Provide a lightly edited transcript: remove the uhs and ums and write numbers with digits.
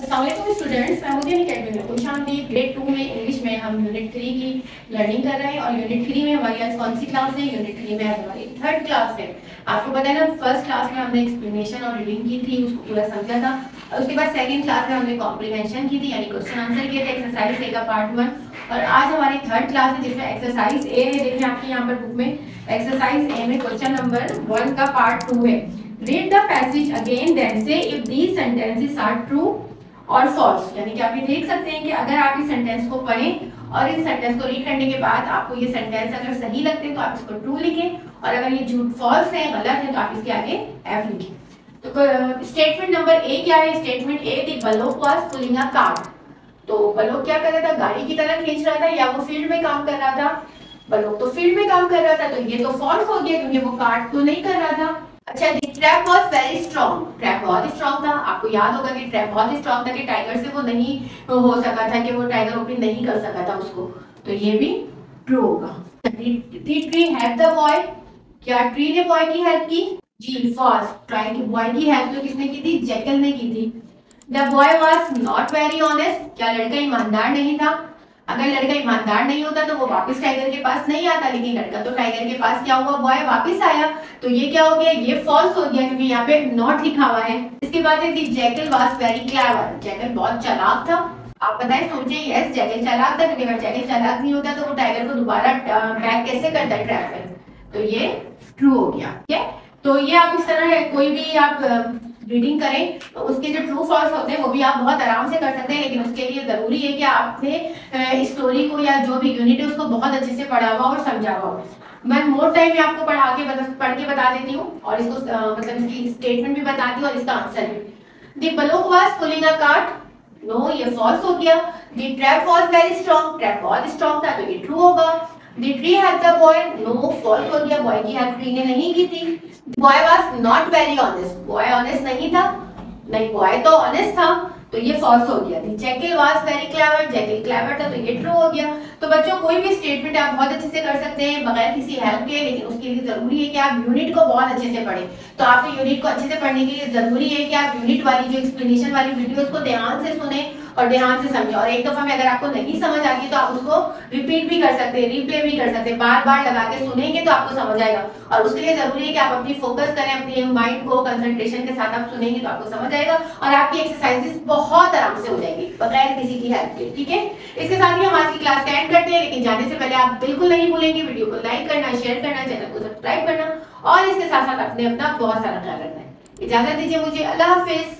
अस्सलामुअलैकुम स्टूडेंट्स, मैं मुझे अकेडमी में खुशामदीद। ग्रेड 2 में इंग्लिश में हम यूनिट 3 की लर्निंग कर रहे हैं और यूनिट 3 में हमारी आज कौन सी क्लास है? यूनिट 3 में आज हमारी थर्ड क्लास है। आपको पता है ना, फर्स्ट क्लास में हमने एक्सप्लेनेशन और रीडिंग की थी, उसको पूरा समझा था। और उसके बाद सेकंड क्लास में हमने कॉम्प्रीहेंशन की थी, यानी क्वेश्चन आंसर किए थे, एक्सरसाइज ए का पार्ट 1। और आज हमारी थर्ड क्लास है जिसमें एक्सरसाइज ए है। देखिए आपके यहाँ पर बुक में एक्सरसाइज ए में क्वेश्चन नंबर 1 का पार्ट 2 है। Read the passage again then say if these sentences are true और फॉल्स। यानी कि आप ये देख सकते हैं कि अगर आप इस सेंटेंस को पढ़ें और इस सेंटेंस को रीड करने के बाद आपको ये सेंटेंस अगर सही लगते हैं तो आप इसको ट्रू लिखें, और अगर ये झूठ फॉल्स है, गलत है, तो आप इसके आगे एफ लिखें। तो स्टेटमेंट नंबर ए क्या है? Statement A, the bullock was pulling a cart. तो बलोक क्या कर रहा था? गाड़ी की तरह खींच रहा था, या वो फील्ड में काम कर रहा था? बलोक तो फील्ड में काम कर रहा था, तो ये तो फॉल्स हो गया क्योंकि वो कार्ट तो नहीं कर रहा था। अच्छा, the trap was very strong. Trap बहुत स्ट्रॉन्ग था। आपको याद होगा कि ट्रैप बहुत स्ट्रॉन्ग था कि टाइगर से वो नहीं हो सका था, कि वो टाइगर ओपन नहीं कर सका था उसको, तो ये भी ट्रू होगा। The tree help the boy. क्या ट्री ने बॉय की हेल्प की? जी, फॉल्स। ट्राई की बॉय की हेल्प तो किसने की थी? जैकल ने की थी। The boy was not very honest. क्या लड़का ईमानदार नहीं था? अगर लड़का ईमानदार नहीं होता तो वो वापस टाइगर के पास नहीं आता, लेकिन लड़का तो टाइगर के पास क्या हुआ? बॉय वापस आया, तो ये क्या हो गया? ये फॉल्स हो गया क्योंकि यहाँ पे नॉट लिखा हुआ है। इसके बाद है jackal was very clever. Jackal बहुत चालाक था। आप बताएं, सोचिए, यस जैकल चालाक था, क्योंकि अगर जैकल चालाक नहीं होता तो वो टाइगर को दोबारा बैक कैसे करता है ट्रैप में? तो ये ट्रू हो गया। ठीक है, तो ये आप इस तरह कोई भी आप रीडिंग करें तो उसके जो ट्रू फॉल्स होते हैं वो भी आप बहुत आराम से कर सकते हैं, लेकिन उसके लिए जरूरी है कि आपने स्टोरी को या जो भी यूनिट है उसको बहुत अच्छे से पढ़ा हुआ और समझा हुआ हो। मैं मोर टाइम में आपको पढ़ के बता देती हूँ, और इसको मतलब इसकी स्टेटमेंट भी बताती हूँ और इसका आंसर भी। The bullock was pulling a cart. No, ये फॉल्स हो गया। The trap was very strong. Trap बहुत स्ट्रॉन्ग था, तो ये ट्रू होगा। The tree help the boy. No, false हो गया, बॉय की हेल्प ट्री ने नहीं की थी। Boy was not very honest. Boy honest नहीं था, नहीं, बॉय तो ऑनेस्ट था, तो ये फॉल्स हो गया। Jackal was very clever. Jackal clever था, तो ये ट्रू हो गया। तो बच्चों, कोई भी स्टेटमेंट आप बहुत अच्छे से कर सकते हैं बगैर किसी हेल्प के, लेकिन उसके लिए जरूरी है कि आप यूनिट को बहुत अच्छे से पढ़ें। तो आपको यूनिट को अच्छे से पढ़ने के लिए जरूरी है कि आप यूनिट वाली जो एक्सप्लेनेशन वाली वीडियो उसको ध्यान से सुने और ध्यान से समझे, और एक दफा में अगर आपको नहीं समझ आती तो आप उसको रिपीट भी कर सकते हैं, रिप्ले भी कर सकते हैं। बार बार लगा के सुनेंगे तो आपको समझ आएगा, और उसके लिए जरूरी है कि आप अपनी फोकस करें, अपने माइंड को कंसंट्रेशन के साथ आप सुनेंगे तो आपको समझ आएगा, और आपकी एक्सरसाइजेस बहुत आराम से हो जाएगी बगैर किसी की हेल्प के। ठीक है, इसके साथ ही हम आज की क्लास का एंड करते हैं, लेकिन जाने से पहले आप बिल्कुल नहीं भूलेंगे वीडियो को लाइक करना, शेयर करना, चैनल को सब्सक्राइब करना, और इसके साथ साथ अपना बहुत सारा ख्याल रखना है। इजाजत दीजिए मुझे, अल्लाह हाफिज।